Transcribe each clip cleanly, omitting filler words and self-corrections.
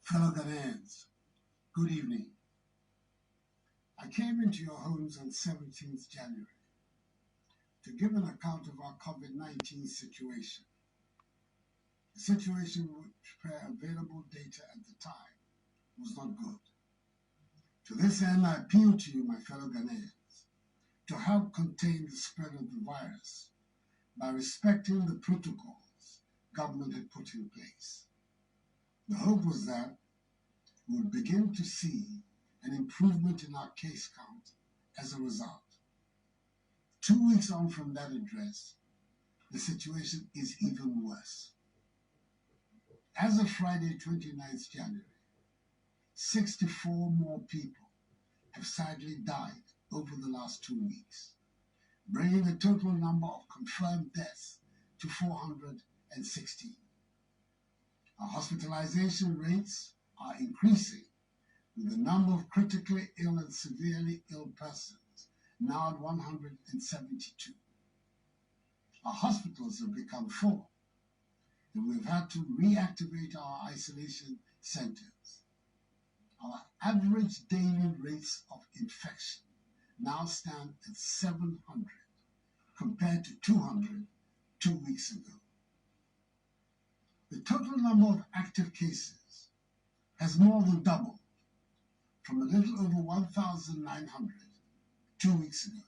Fellow Ghanaians, good evening. I came into your homes on 17th January to give an account of our COVID-19 situation, a situation which, per available data at the time, was not good. To this end, I appeal to you, my fellow Ghanaians, to help contain the spread of the virus by respecting the protocols government had put in place. The hope was that we would begin to see an improvement in our case count as a result. 2 weeks on from that address, the situation is even worse. As of Friday, 29th January, 64 more people have sadly died over the last 2 weeks, bringing the total number of confirmed deaths to 416. Our hospitalization rates are increasing, with the number of critically ill and severely ill persons now at 172. Our hospitals have become full, and we've had to reactivate our isolation centers. Our average daily rates of infection now stand at 700 compared to 200 2 weeks ago. The total number of active cases has more than doubled from a little over 1,900 2 weeks ago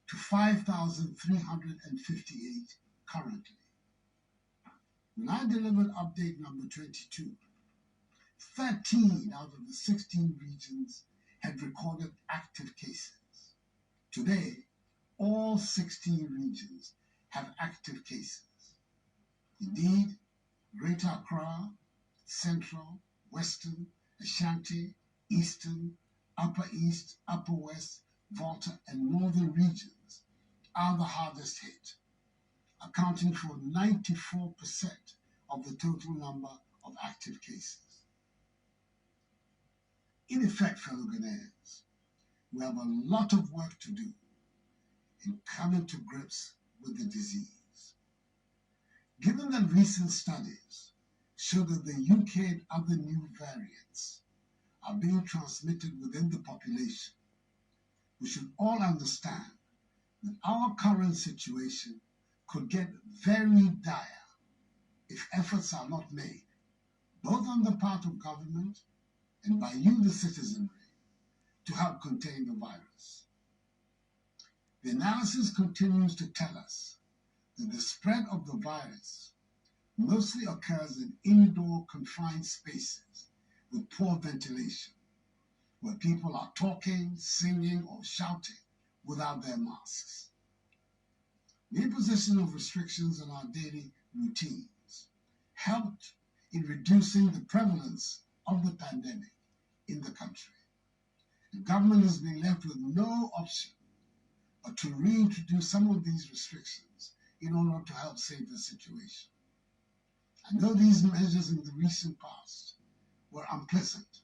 to 5,358 currently. When I delivered update number 22, 13 out of the 16 regions had recorded active cases. Today, all 16 regions have active cases. Indeed, Greater Accra, Central, Western, Ashanti, Eastern, Upper East, Upper West, Volta, and Northern regions are the hardest hit, accounting for 94% of the total number of active cases. In effect, fellow Ghanaians, we have a lot of work to do in coming to grips with the disease. Given that recent studies show that the UK and other new variants are being transmitted within the population, we should all understand that our current situation could get very dire if efforts are not made, both on the part of government and by you, the citizenry, to help contain the virus. The analysis continues to tell us that the spread of the virus mostly occurs in indoor confined spaces with poor ventilation, where people are talking, singing, or shouting without their masks. The imposition of restrictions on our daily routines helped in reducing the prevalence of the pandemic in the country. The government has been left with no option but to reintroduce some of these restrictions in order to help save the situation. I know these measures in the recent past were unpleasant,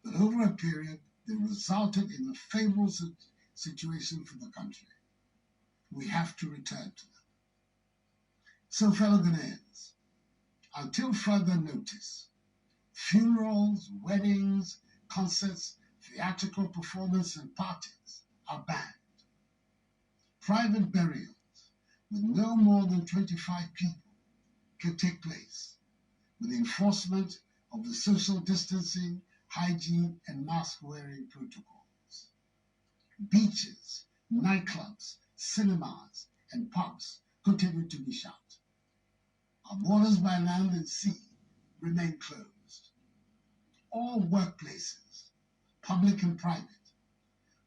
but over a period they resulted in a favorable situation for the country. We have to return to them. So, fellow Ghanaians, until further notice, funerals, weddings, concerts, theatrical performances, and parties are banned. Private burials with no more than 25 people can take place, with enforcement of the social distancing, hygiene, and mask-wearing protocols. Beaches, nightclubs, cinemas, and pubs continue to be shut. Our borders by land and sea remain closed. All workplaces, public and private,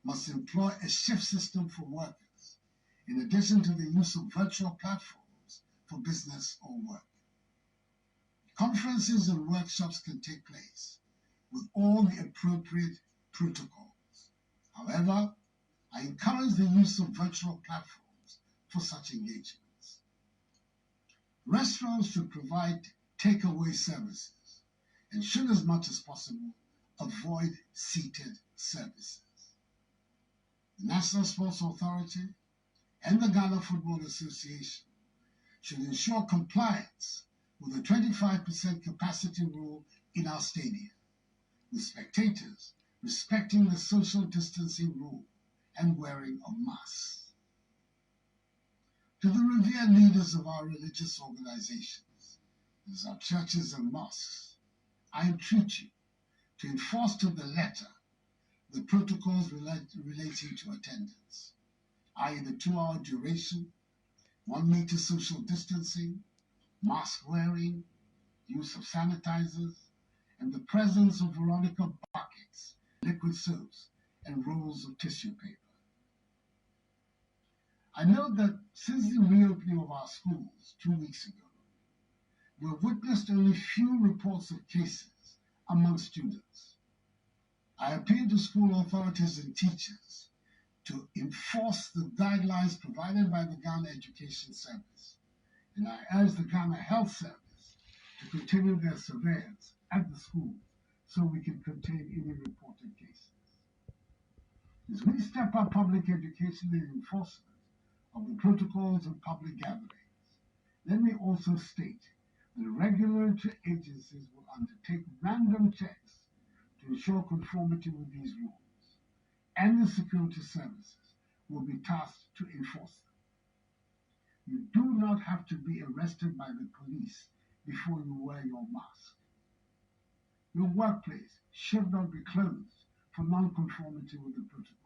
must employ a shift system for workers, in addition to the use of virtual platforms for business or work. Conferences and workshops can take place with all the appropriate protocols. However, I encourage the use of virtual platforms for such engagements. Restaurants should provide takeaway services and should, as much as possible, avoid seated services. The National Sports Authority and the Ghana Football Association should ensure compliance with a 25% capacity rule in our stadium, with spectators respecting the social distancing rule and wearing of masks. To the revered leaders of our religious organizations, as our churches and mosques, I entreat you to enforce to the letter the protocols relating to attendance, i.e. the 2-hour duration, 1 meter social distancing, mask wearing, use of sanitizers, and the presence of Veronica buckets, liquid soaps, and rolls of tissue paper. I note that since the reopening of our schools 2 weeks ago, we have witnessed only few reports of cases among students. I appeal to school authorities and teachers to enforce the guidelines provided by the Ghana Education Service, and I urge the Ghana Health Service to continue their surveillance at the schools so we can contain any reported cases. As we step up public education and enforcement of the protocols of public gatherings, let me also state that regulatory agencies will undertake random checks to ensure conformity with these rules, and the security services will be tasked to enforce them. You do not have to be arrested by the police before you wear your mask. Your workplace should not be closed for non-conformity with the protocols.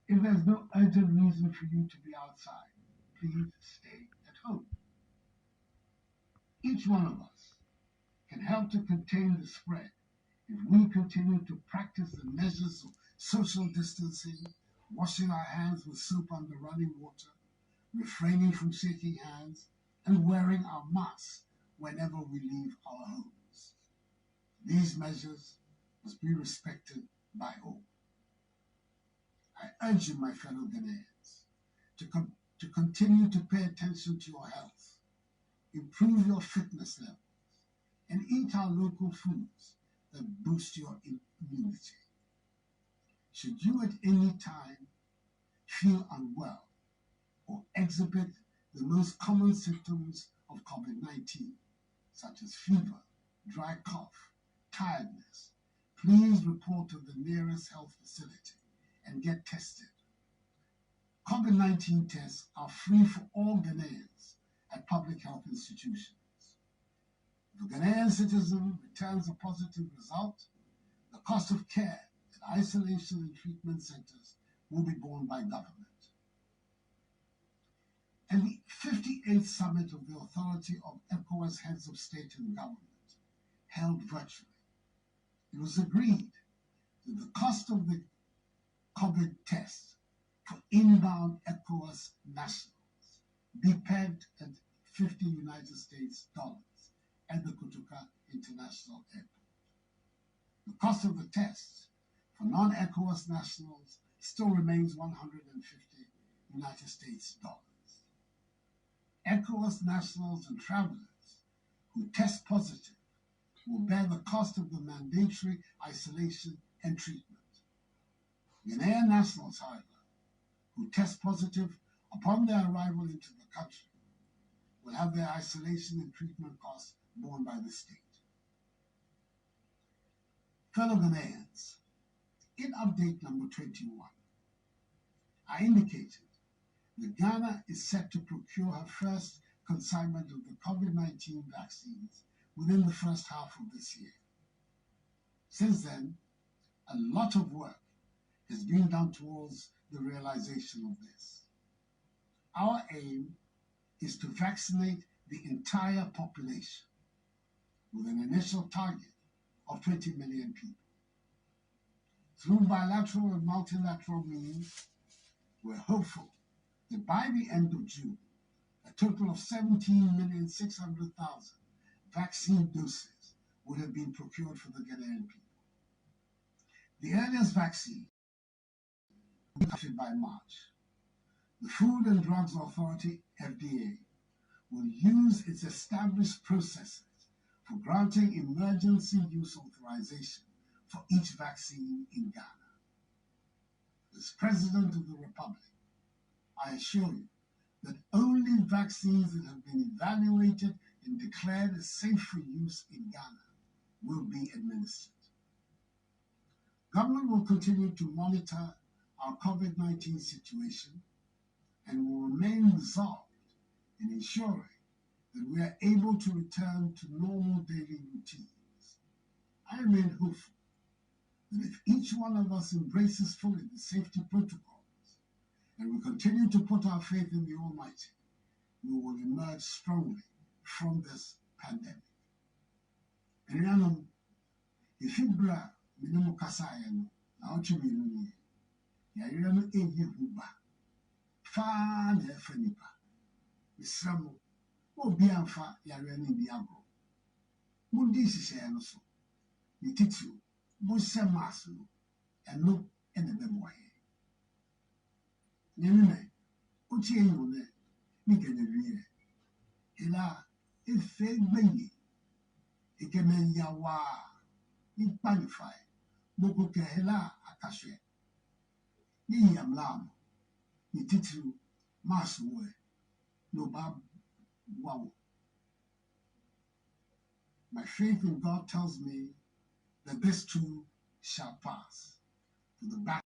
If there's no urgent reason for you to be outside, please stay at home. Each one of us can help to contain the spread if we continue to practice the measures of social distancing, washing our hands with soap under running water, refraining from shaking hands, and wearing our masks whenever we leave our homes. These measures must be respected by all. I urge you, my fellow Ghanaians, to continue to pay attention to your health, improve your fitness levels, and eat our local foods that boost your immunity. Should you at any time feel unwell or exhibit the most common symptoms of COVID-19, such as fever, dry cough, tiredness, please report to the nearest health facility and get tested. COVID-19 tests are free for all Ghanaians at public health institutions. If a Ghanaian citizen returns a positive result, the cost of care at isolation and treatment centers will be borne by government. At the 58th Summit of the Authority of ECOWAS Heads of State and Government, held virtually, it was agreed that the cost of the COVID test for inbound ECOWAS nationals be pegged at $50 United States at the Kotoka International Airport. The cost of the test for non-ECOWAS nationals still remains $150 United States. ECOWAS nationals and travelers who test positive will bear the cost of the mandatory isolation and treatment. Ghanaian nationals, however, who test positive upon their arrival into the country will have their isolation and treatment costs borne by the state. Fellow Ghanaians, in update number 21, I indicated that Ghana is set to procure her first consignment of the COVID-19 vaccines within the first half of this year. Since then, a lot of work has been done towards the realization of this. Our aim is to vaccinate the entire population with an initial target of 20 million people. Through bilateral and multilateral means, we're hopeful that by the end of June, a total of 17,600,000 vaccine doses would have been procured for the Ghanaian people. The earliest vaccine will be issued by March. The Food and Drugs Authority, FDA, will use its established processes for granting emergency use authorization for each vaccine in Ghana. As President of the Republic, I assure you that only vaccines that have been evaluated and declared as safe for use in Ghana will be administered. Government will continue to monitor our COVID-19 situation and will remain resolved in ensuring that we are able to return to normal daily routines. I remain hopeful that if each one of us embraces fully the safety protocols and we continue to put our faith in the Almighty, we will emerge strongly from this pandemic. Enuanom, ifibra minimum kasaya no, na ochi minuni, yayira no eyi huba, faa na efe nipa, misramo, obi anfa yayira ni bi agro. Mundi sise no so, ni titio, bose mask no, eno ene bemoye. Nenene, ochi eyi ne, ni generiye, ila efe gbenye, ekemen yawa, ni panify, boko ke hela akaswe, ni yamlam, ni titio, mask we, no bab wow. My faith in God tells me that this too shall pass. For the battle